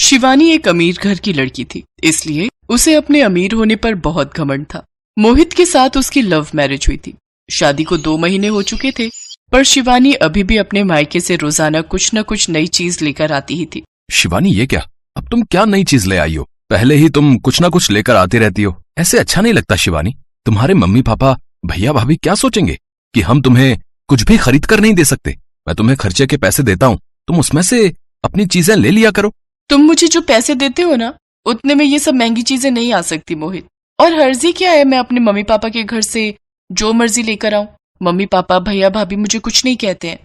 शिवानी एक अमीर घर की लड़की थी, इसलिए उसे अपने अमीर होने पर बहुत घमंड था। मोहित के साथ उसकी लव मैरिज हुई थी। शादी को 2 महीने हो चुके थे, पर शिवानी अभी भी अपने मायके से रोजाना कुछ न कुछ नई चीज लेकर आती ही थी। शिवानी, ये क्या? अब तुम क्या नई चीज ले आई हो? पहले ही तुम कुछ ना कुछ लेकर आती रहती हो। ऐसे अच्छा नहीं लगता शिवानी। तुम्हारे मम्मी पापा, भैया भाभी क्या सोचेंगे कि हम तुम्हें कुछ भी खरीद कर नहीं दे सकते। मैं तुम्हें खर्चे के पैसे देता हूँ, तुम उसमें से अपनी चीजें ले लिया करो। तुम मुझे जो पैसे देते हो ना, उतने में ये सब महंगी चीजें नहीं आ सकती मोहित। और हर्जी क्या है मैं अपने मम्मी पापा के घर से जो मर्जी लेकर आऊं? मम्मी पापा भैया भाभी मुझे कुछ नहीं कहते हैं।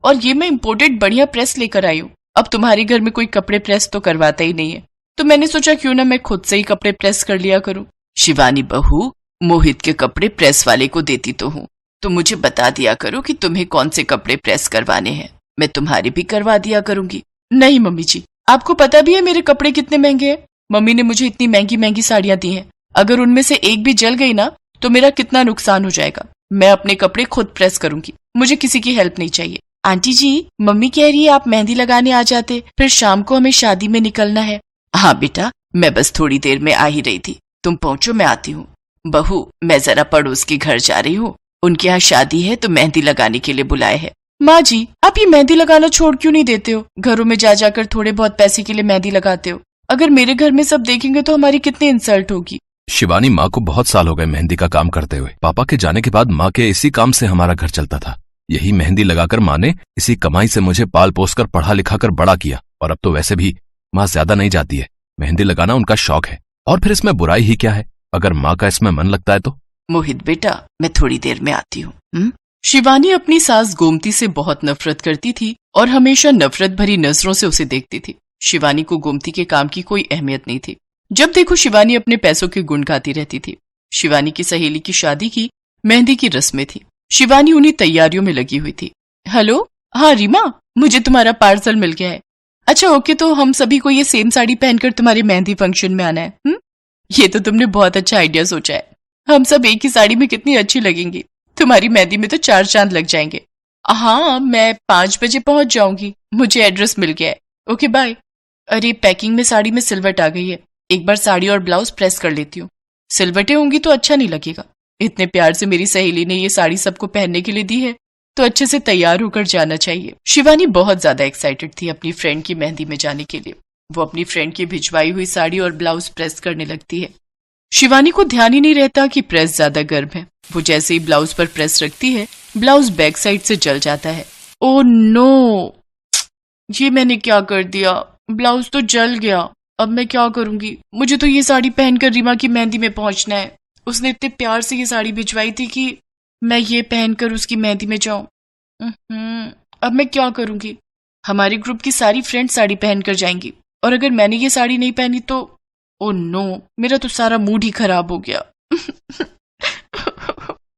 और ये मैं इम्पोर्टेड बढ़िया प्रेस लेकर आई हूँ। अब तुम्हारे घर में कोई कपड़े प्रेस तो करवाता ही नहीं है, तो मैंने सोचा क्यों ना मैं खुद से ही कपड़े प्रेस कर लिया करूं। शिवानी बहू, मोहित के कपड़े प्रेस वाले को देती तो हूँ, तो मुझे बता दिया करो कि तुम्हें कौन से कपड़े प्रेस करवाने हैं, मैं तुम्हारे भी करवा दिया करूंगी। नहीं मम्मी जी, आपको पता भी है मेरे कपड़े कितने महंगे हैं। मम्मी ने मुझे इतनी महंगी महंगी साड़ियां दी हैं, अगर उनमें से एक भी जल गई ना तो मेरा कितना नुकसान हो जाएगा। मैं अपने कपड़े खुद प्रेस करूंगी, मुझे किसी की हेल्प नहीं चाहिए। आंटी जी, मम्मी कह रही है आप मेहंदी लगाने आ जाते, फिर शाम को हमें शादी में निकलना है। हाँ बेटा, मैं बस थोड़ी देर में आ ही रही थी, तुम पहुंचो मैं आती हूँ। बहू, मैं जरा पड़ोस के घर जा रही हूँ, उनके यहाँ शादी है तो मेहंदी लगाने के लिए बुलाए है। माँ जी, आप ये मेहंदी लगाना छोड़ क्यों नहीं देते हो? घरों में जा जाकर थोड़े बहुत पैसे के लिए मेहंदी लगाते हो। अगर मेरे घर में सब देखेंगे तो हमारी कितनी इंसल्ट होगी। शिवानी, माँ को बहुत साल हो गए मेहंदी का काम करते हुए। पापा के जाने के बाद माँ के इसी काम से हमारा घर चलता था। यही मेहंदी लगाकर माँ ने इसी कमाई से मुझे पाल पोस कर पढ़ा लिखा कर बड़ा किया। और अब तो वैसे भी माँ ज्यादा नहीं जाती है, मेहंदी लगाना उनका शौक है। और फिर इसमें बुराई ही क्या है, अगर माँ का इसमें मन लगता है तो। मोहित बेटा, मैं थोड़ी देर में आती हूँ। शिवानी अपनी सास गोमती से बहुत नफरत करती थी और हमेशा नफरत भरी नजरों से उसे देखती थी। शिवानी को गोमती के काम की कोई अहमियत नहीं थी। जब देखो शिवानी अपने पैसों के गुण गाती रहती थी। शिवानी की सहेली की शादी की मेहंदी की रस्में थी। शिवानी उन्हीं तैयारियों में लगी हुई थी। हेलो, हाँ रीमा, मुझे तुम्हारा पार्सल मिल गया है। अच्छा ओके, तो हम सभी को ये सेम साड़ी पहनकर तुम्हारे मेहंदी फंक्शन में आना है। ये तो तुमने बहुत अच्छा आइडिया सोचा है। हम सब एक ही साड़ी में कितनी अच्छी लगेंगी। तुम्हारी मेहंदी में तो 4 चांद लग जाएंगे। हाँ, मैं 5 बजे पहुंच जाऊंगी, मुझे एड्रेस मिल गया है। Okay bye. अरे पैकिंग में साड़ी में सिलवट आ गई है, एक बार साड़ी और ब्लाउज प्रेस कर लेती हूँ। सिलवटें होंगी तो अच्छा नहीं लगेगा। इतने प्यार से मेरी सहेली ने ये साड़ी सबको पहनने के लिए दी है, तो अच्छे से तैयार होकर जाना चाहिए। शिवानी बहुत ज्यादा एक्साइटेड थी अपनी फ्रेंड की मेहंदी में जाने के लिए। वो अपनी फ्रेंड की भिजवाई हुई साड़ी और ब्लाउज प्रेस करने लगती है। शिवानी को ध्यान ही नहीं रहता कि प्रेस ज्यादा गर्म है। वो जैसे ही ब्लाउज पर प्रेस रखती है, ब्लाउज बैक साइड से जल जाता है। ओह नो, ये मैंने क्या कर दिया, ब्लाउज तो जल गया। अब मैं क्या करूंगी? मुझे तो ये साड़ी पहनकर रीमा की मेहंदी में पहुंचना है। उसने इतने प्यार से ये साड़ी भिजवाई थी कि मैं ये पहनकर उसकी मेहंदी में जाऊं। अब मैं क्या करूंगी? हमारे ग्रुप की सारी फ्रेंड्स साड़ी पहनकर जाएंगी, और अगर मैंने ये साड़ी नहीं पहनी तो ओह नो, मेरा तो सारा मूड ही खराब हो गया।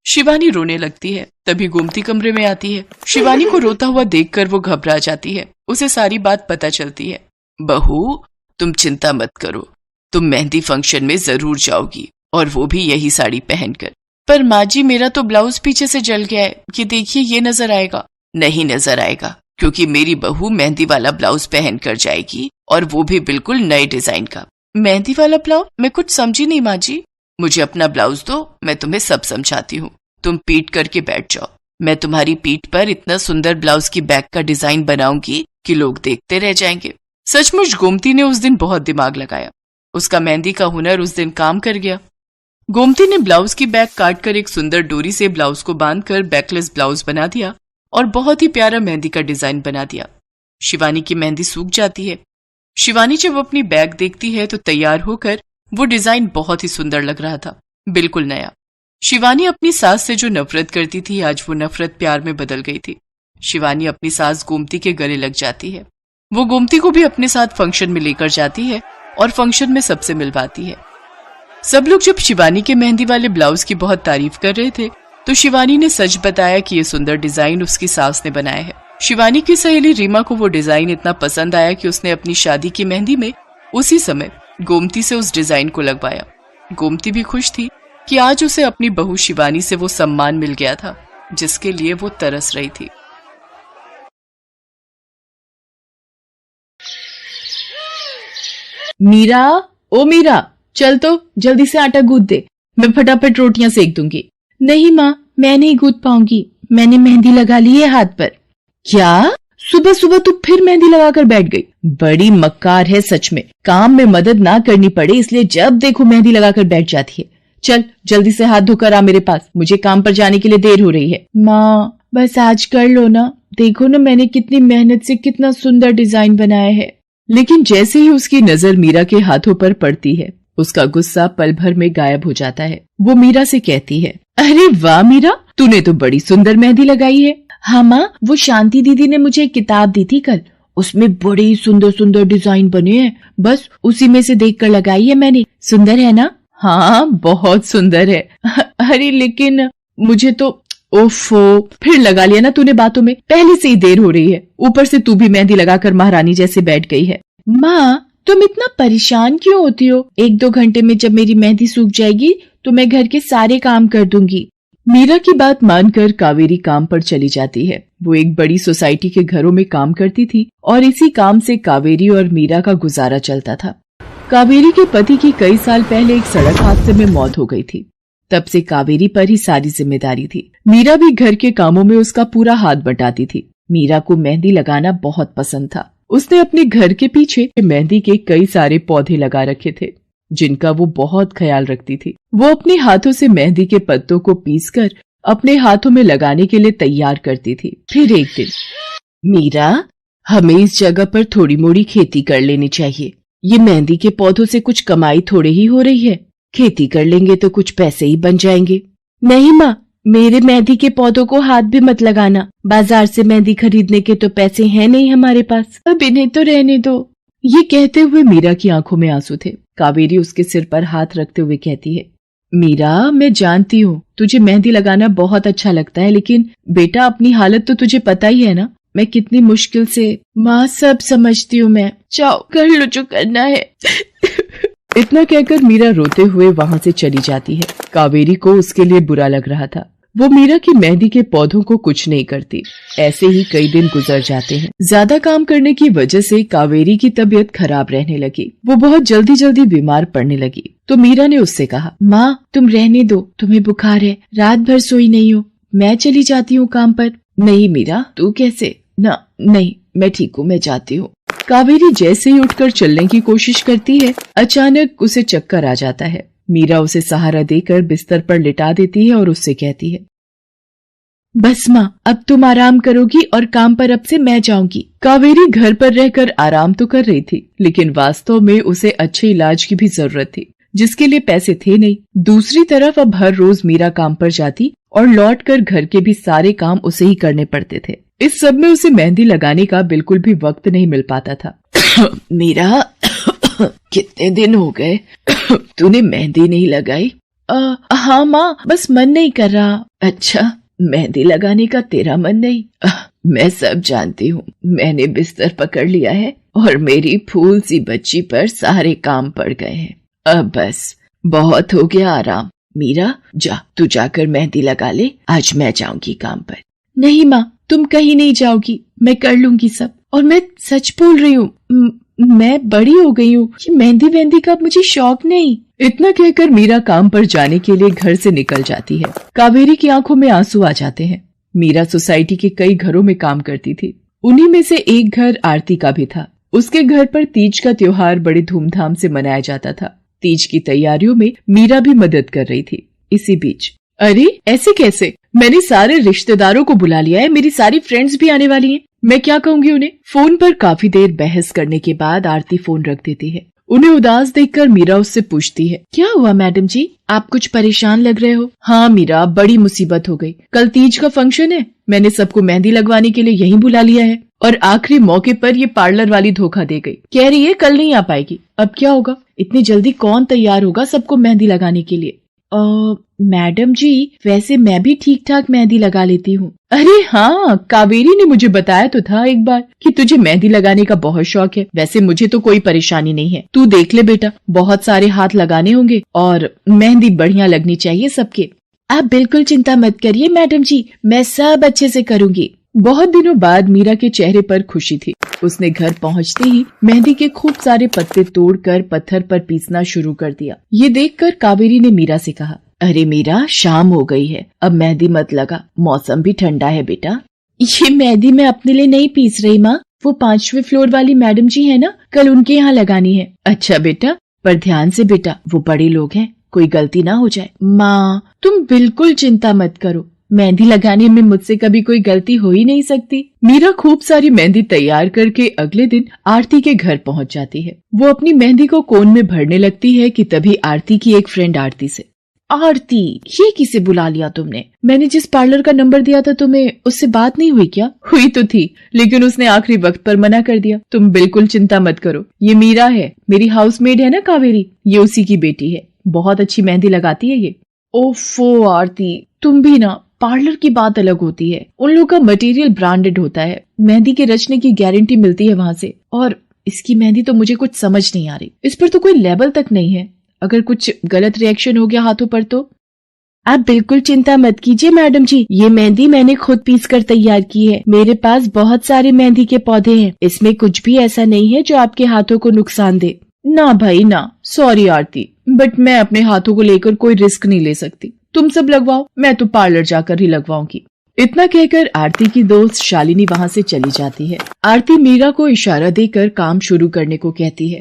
शिवानी रोने लगती है। तभी गोमती कमरे में आती है। शिवानी को रोता हुआ देखकर वो घबरा जाती है। उसे सारी बात पता चलती है। बहू, तुम चिंता मत करो, तुम मेहंदी फंक्शन में जरूर जाओगी, और वो भी यही साड़ी पहनकर। पर माँ जी, मेरा तो ब्लाउज पीछे से जल गया है, ये देखिए, ये नजर आएगा। नहीं नजर आएगा, क्योंकि मेरी बहू मेहंदी वाला ब्लाउज पहन कर जाएगी, और वो भी बिल्कुल नए डिजाइन का। मेहंदी वाला ब्लाउज? मैं कुछ समझी नहीं माँ जी। मुझे अपना ब्लाउज दो, मैं तुम्हें सब समझाती हूँ। तुम पीठ करके बैठ जाओ, मैं तुम्हारी पीठ पर इतना सुंदर ब्लाउज की बैक का डिजाइन बनाऊंगी कि लोग देखते रह जाएंगे। सचमुच गोमती ने उस दिन बहुत दिमाग लगाया। उसका मेहंदी का हुनर उस दिन काम कर गया। गोमती ने ब्लाउज की बैक काट कर एक सुंदर डोरी से ब्लाउज को बांधकर बैकलेस ब्लाउज बना दिया और बहुत ही प्यारा मेहंदी का डिजाइन बना दिया। शिवानी की मेहंदी सूख जाती है। शिवानी जब अपनी बैग देखती है तो तैयार होकर वो डिजाइन बहुत ही सुंदर लग रहा था, बिल्कुल नया। शिवानी अपनी सास से जो नफरत करती थी, आज वो नफरत प्यार में बदल गई थी। शिवानी अपनी सास गोमती के गले लग जाती है। वो गोमती को भी अपने साथ फंक्शन में लेकर जाती है और फंक्शन में सबसे मिलवाती है। सब लोग जब शिवानी के मेहंदी वाले ब्लाउज की बहुत तारीफ कर रहे थे तो शिवानी ने सच बताया कि ये सुंदर डिजाइन उसकी सास ने बनाया है। शिवानी की सहेली रीमा को वो डिजाइन इतना पसंद आया कि उसने अपनी शादी की मेहंदी में उसी समय गोमती से उस डिजाइन को लगवाया। गोमती भी खुश थी कि आज उसे अपनी बहू शिवानी से वो सम्मान मिल गया था जिसके लिए वो तरस रही थी। मीरा, ओ मीरा, चल तो जल्दी से आटा गूंथ दे, मैं फटाफट रोटियां सेक दूंगी। नहीं माँ, मैं नहीं गूंथ पाऊंगी, मैंने मेहंदी लगा ली है हाथ पर। क्या? सुबह सुबह तू फिर मेहंदी लगाकर बैठ गई? बड़ी मक्कार है सच में, काम में मदद ना करनी पड़े इसलिए जब देखो मेहंदी लगाकर बैठ जाती है। चल जल्दी से हाथ धोकर आ मेरे पास, मुझे काम पर जाने के लिए देर हो रही है। माँ बस आज कर लो ना, देखो ना मैंने कितनी मेहनत से कितना सुंदर डिजाइन बनाया है। लेकिन जैसे ही उसकी नजर मीरा के हाथों पर पड़ती है, उसका गुस्सा पल भर में गायब हो जाता है। वो मीरा से कहती है, अरे वाह मीरा, तूने तो बड़ी सुंदर मेहंदी लगाई है। हाँ माँ, वो शांति दीदी ने मुझे एक किताब दी थी कल, उसमें बड़े सुंदर सुंदर डिजाइन बने हैं, बस उसी में से देखकर लगाई है मैंने। सुंदर है ना? हाँ बहुत सुंदर है। अरे लेकिन मुझे तो, ओफो, फिर लगा लिया ना तूने बातों में, पहले से ही देर हो रही है, ऊपर से तू भी मेहंदी लगाकर महारानी जैसे बैठ गई है। माँ तुम इतना परेशान क्यों होती हो? 1-2 घंटे में जब मेरी मेहंदी सूख जाएगी तो मैं घर के सारे काम कर दूंगी। मीरा की बात मानकर कावेरी काम पर चली जाती है। वो एक बड़ी सोसाइटी के घरों में काम करती थी और इसी काम से कावेरी और मीरा का गुजारा चलता था। कावेरी के पति की कई साल पहले एक सड़क हादसे में मौत हो गई थी। तब से कावेरी पर ही सारी जिम्मेदारी थी। मीरा भी घर के कामों में उसका पूरा हाथ बटाती थी। मीरा को मेहंदी लगाना बहुत पसंद था। उसने अपने घर के पीछे मेहंदी के कई सारे पौधे लगा रखे थे, जिनका वो बहुत ख्याल रखती थी। वो अपने हाथों से मेहंदी के पत्तों को पीसकर अपने हाथों में लगाने के लिए तैयार करती थी। फिर एक दिन, मीरा, हमें इस जगह पर थोड़ी मोड़ी खेती कर लेनी चाहिए। ये मेहंदी के पौधों से कुछ कमाई थोड़े ही हो रही है, खेती कर लेंगे तो कुछ पैसे ही बन जाएंगे। नहीं माँ, मेरे मेहंदी के पौधों को हाथ भी मत लगाना, बाजार से मेहंदी खरीदने के तो पैसे हैं नहीं हमारे पास, अब इन्हें तो रहने दो। ये कहते हुए मीरा की आंखों में आंसू थे। कावेरी उसके सिर पर हाथ रखते हुए कहती है, मीरा मैं जानती हूँ तुझे मेहंदी लगाना बहुत अच्छा लगता है, लेकिन बेटा अपनी हालत तो तुझे पता ही है ना, मैं कितनी मुश्किल से। माँ सब समझती हूँ मैं, जाओ कर लो जो करना है। इतना कहकर मीरा रोते हुए वहाँ से चली जाती है। कावेरी को उसके लिए बुरा लग रहा था। वो मीरा की मेहंदी के पौधों को कुछ नहीं करती। ऐसे ही कई दिन गुजर जाते हैं। ज्यादा काम करने की वजह से कावेरी की तबीयत खराब रहने लगी। वो बहुत जल्दी जल्दी बीमार पड़ने लगी। तो मीरा ने उससे कहा, माँ तुम रहने दो, तुम्हें बुखार है, रात भर सोई नहीं हो, मैं चली जाती हूँ काम पर। नहीं मीरा, तू कैसे? ना नहीं, मैं ठीक हूँ, मैं जाती हूँ। कावेरी जैसे ही उठकर चलने की कोशिश करती है, अचानक उसे चक्कर आ जाता है। मीरा उसे सहारा देकर बिस्तर पर लिटा देती है और उससे कहती है, बस माँ अब तुम आराम करोगी और काम पर अब से मैं जाऊंगी। कावेरी घर पर रहकर आराम तो कर रही थी, लेकिन वास्तव में उसे अच्छे इलाज की भी जरूरत थी, जिसके लिए पैसे थे नहीं। दूसरी तरफ अब हर रोज मीरा काम पर जाती और लौटकर घर के भी सारे काम उसे ही करने पड़ते थे। इस सब में उसे मेहंदी लगाने का बिल्कुल भी वक्त नहीं मिल पाता था। मीरा, कितने दिन हो गए तूने मेहंदी नहीं लगाई? हाँ माँ, बस मन नहीं कर रहा। अच्छा, मेहंदी लगाने का तेरा मन नहीं? मैं सब जानती हूँ। मैंने बिस्तर पकड़ लिया है और मेरी फूल सी बच्ची पर सारे काम पड़ गए हैं। अब बस बहुत हो गया आराम। मीरा जा, तू जाकर मेहंदी लगा ले, आज मैं जाऊंगी काम पर। नहीं माँ, तुम कहीं नहीं जाओगी, मैं कर लूंगी सब। और मैं सच बोल रही हूँ, मैं बड़ी हो गई हूँ, ये मेहंदी वेहंदी का मुझे शौक नहीं। इतना कहकर मीरा काम पर जाने के लिए घर से निकल जाती है। कावेरी की आंखों में आंसू आ जाते हैं। मीरा सोसाइटी के कई घरों में काम करती थी। उन्हीं में से एक घर आरती का भी था। उसके घर पर तीज का त्योहार बड़े धूमधाम से मनाया जाता था। तीज की तैयारियों में मीरा भी मदद कर रही थी। इसी बीच, अरे ऐसे कैसे? मैंने सारे रिश्तेदारों को बुला लिया है, मेरी सारी फ्रेंड्स भी आने वाली हैं। मैं क्या कहूँगी उन्हें? फोन पर काफी देर बहस करने के बाद आरती फोन रख देती है। उन्हें उदास देखकर मीरा उससे पूछती है, क्या हुआ मैडम जी, आप कुछ परेशान लग रहे हो? हाँ मीरा, बड़ी मुसीबत हो गई। कल तीज का फंक्शन है, मैंने सबको मेहंदी लगवाने के लिए यहीं बुला लिया है और आखिरी मौके पर ये पार्लर वाली धोखा दे गई। कह रही है कल नहीं आ पाएगी। अब क्या होगा? इतनी जल्दी कौन तैयार होगा सबको मेहंदी लगाने के लिए? मैडम जी, वैसे मैं भी ठीक ठाक मेहंदी लगा लेती हूँ। अरे हाँ, कावेरी ने मुझे बताया तो था एक बार कि तुझे मेहंदी लगाने का बहुत शौक है। वैसे मुझे तो कोई परेशानी नहीं है, तू देख ले बेटा, बहुत सारे हाथ लगाने होंगे और मेहंदी बढ़िया लगनी चाहिए सबके। आप बिल्कुल चिंता मत करिए मैडम जी, मैं सब अच्छे से करूँगी। बहुत दिनों बाद मीरा के चेहरे पर खुशी थी। उसने घर पहुंचते ही मेहंदी के खूब सारे पत्ते तोड़कर पत्थर पर पीसना शुरू कर दिया। ये देखकर कावेरी ने मीरा से कहा, अरे मीरा, शाम हो गई है, अब मेहंदी मत लगा, मौसम भी ठंडा है बेटा। ये मेहंदी मैं अपने लिए नहीं पीस रही माँ, वो 5वें फ्लोर वाली मैडम जी है ना, कल उनके यहाँ लगानी है। अच्छा बेटा, पर ध्यान से बेटा, वो बड़े लोग हैं, कोई गलती ना हो जाए। माँ तुम बिल्कुल चिंता मत करो, मेहंदी लगाने में मुझसे कभी कोई गलती हो ही नहीं सकती। मीरा खूब सारी मेहंदी तैयार करके अगले दिन आरती के घर पहुंच जाती है। वो अपनी मेहंदी को कोन में भरने लगती है कि तभी आरती की एक फ्रेंड आरती से, आरती ये किसे बुला लिया तुमने? मैंने जिस पार्लर का नंबर दिया था तुम्हें, उससे बात नहीं हुई क्या? हुई तो थी, लेकिन उसने आखिरी वक्त पर मना कर दिया। तुम बिल्कुल चिंता मत करो, ये मीरा है, मेरी हाउसमेड है ना कावेरी, ये उसी की बेटी है, बहुत अच्छी मेहंदी लगाती है ये। ओफो आरती, तुम भी ना, पार्लर की बात अलग होती है, उन लोगों का मटेरियल ब्रांडेड होता है, मेहंदी के रचने की गारंटी मिलती है वहाँ से, और इसकी मेहंदी तो मुझे कुछ समझ नहीं आ रही, इस पर तो कोई लेबल तक नहीं है, अगर कुछ गलत रिएक्शन हो गया हाथों पर तो। आप बिल्कुल चिंता मत कीजिए मैडम जी, ये मेहंदी मैंने खुद पीस कर तैयार की है, मेरे पास बहुत सारे मेहंदी के पौधे हैं, इसमें कुछ भी ऐसा नहीं है जो आपके हाथों को नुकसान दे। ना भाई ना, सॉरी आरती, बट मैं अपने हाथों को लेकर कोई रिस्क नहीं ले सकती, तुम सब लगवाओ, मैं तो पार्लर जाकर ही लगवाऊंगी। इतना कहकर आरती की दोस्त शालिनी वहाँ से चली जाती है। आरती मीरा को इशारा देकर काम शुरू करने को कहती है।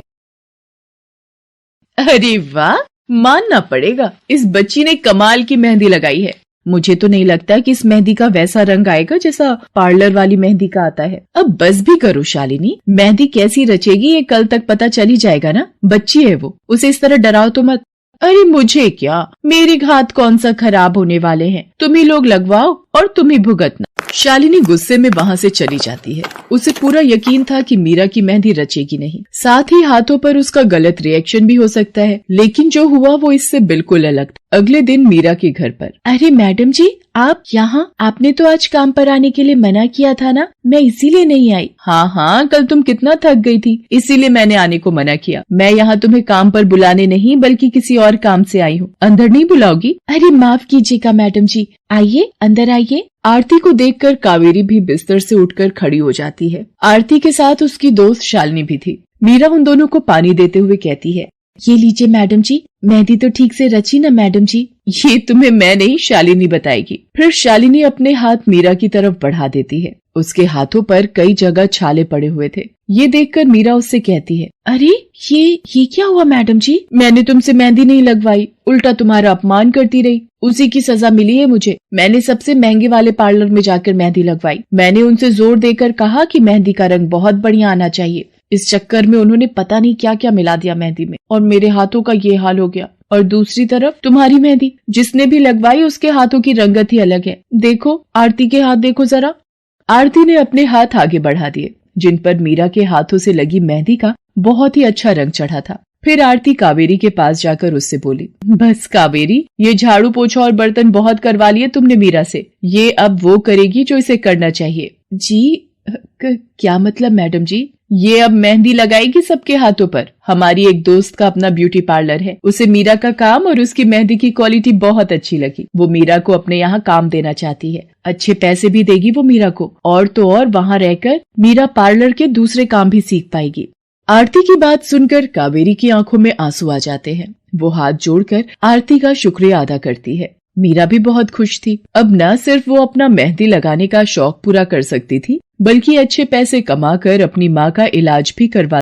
अरे वाह, मानना पड़ेगा, इस बच्ची ने कमाल की मेहंदी लगाई है। मुझे तो नहीं लगता कि इस मेहंदी का वैसा रंग आएगा जैसा पार्लर वाली मेहंदी का आता है। अब बस भी करो शालिनी, मेहंदी कैसी रचेगी ये कल तक पता चल ही जाएगा ना, बच्ची है वो, उसे इस तरह डराओ तो मत। अरे मुझे क्या, मेरे हाथ कौन सा खराब होने वाले हैं, तुम ही लोग लगवाओ और तुम ही भुगतना। शालिनी गुस्से में वहाँ से चली जाती है। उसे पूरा यकीन था कि मीरा की मेहंदी रचेगी नहीं, साथ ही हाथों पर उसका गलत रिएक्शन भी हो सकता है, लेकिन जो हुआ वो इससे बिल्कुल अलग था। अगले दिन मीरा के घर पर, अरे मैडम जी आप यहाँ, आपने तो आज काम पर आने के लिए मना किया था ना, मैं इसीलिए नहीं आई। हाँ हाँ, कल तुम कितना थक गई थी, इसीलिए मैंने आने को मना किया। मैं यहाँ तुम्हें काम पर बुलाने नहीं बल्कि किसी और काम से आई हूँ, अंदर नहीं बुलाओगी? अरे माफ कीजिएगा मैडम जी, आइए अंदर आइए। आरती को देखकर कावेरी भी बिस्तर से उठकर खड़ी हो जाती है। आरती के साथ उसकी दोस्त शालिनी भी थी। मीरा उन दोनों को पानी देते हुए कहती है, ये लीजिए मैडम जी, मेहंदी तो ठीक से रची ना मैडम जी? ये तुम्हें मैं नहीं, शालिनी बताएगी। फिर शालिनी अपने हाथ मीरा की तरफ बढ़ा देती है। उसके हाथों पर कई जगह छाले पड़े हुए थे। ये देखकर मीरा उससे कहती है, अरे ये क्या हुआ मैडम जी? मैंने तुमसे मेहंदी नहीं लगवाई, उल्टा तुम्हारा अपमान करती रही, उसी की सजा मिली है मुझे। मैंने सबसे महंगे वाले पार्लर में जाकर मेहंदी लगवाई। मैंने उनसे जोर देकर कहा कि मेहंदी का रंग बहुत बढ़िया आना चाहिए। इस चक्कर में उन्होंने पता नहीं क्या क्या मिला दिया मेहंदी में, और मेरे हाथों का ये हाल हो गया। और दूसरी तरफ तुम्हारी मेहंदी, जिसने भी लगवाई उसके हाथों की रंगत ही अलग है। देखो आरती के हाथ देखो जरा। आरती ने अपने हाथ आगे बढ़ा दिए, जिन पर मीरा के हाथों से लगी मेहंदी का बहुत ही अच्छा रंग चढ़ा था। फिर आरती कावेरी के पास जाकर उससे बोली, बस कावेरी, ये झाड़ू पोछा और बर्तन बहुत करवा लिए तुमने मीरा से, ये अब वो करेगी जो इसे करना चाहिए। जी क्या मतलब मैडम जी? ये अब मेहंदी लगाएगी सबके हाथों पर। हमारी एक दोस्त का अपना ब्यूटी पार्लर है, उसे मीरा का काम और उसकी मेहंदी की क्वालिटी बहुत अच्छी लगी। वो मीरा को अपने यहाँ काम देना चाहती है, अच्छे पैसे भी देगी वो मीरा को, और तो और वहाँ रहकर मीरा पार्लर के दूसरे काम भी सीख पाएगी। आरती की बात सुनकर कावेरी की आंखों में आंसू आ जाते हैं। वो हाथ जोड़कर आरती का शुक्रिया अदा करती है। मीरा भी बहुत खुश थी। अब न सिर्फ वो अपना मेहंदी लगाने का शौक पूरा कर सकती थी, बल्कि अच्छे पैसे कमाकर अपनी माँ का इलाज भी करवा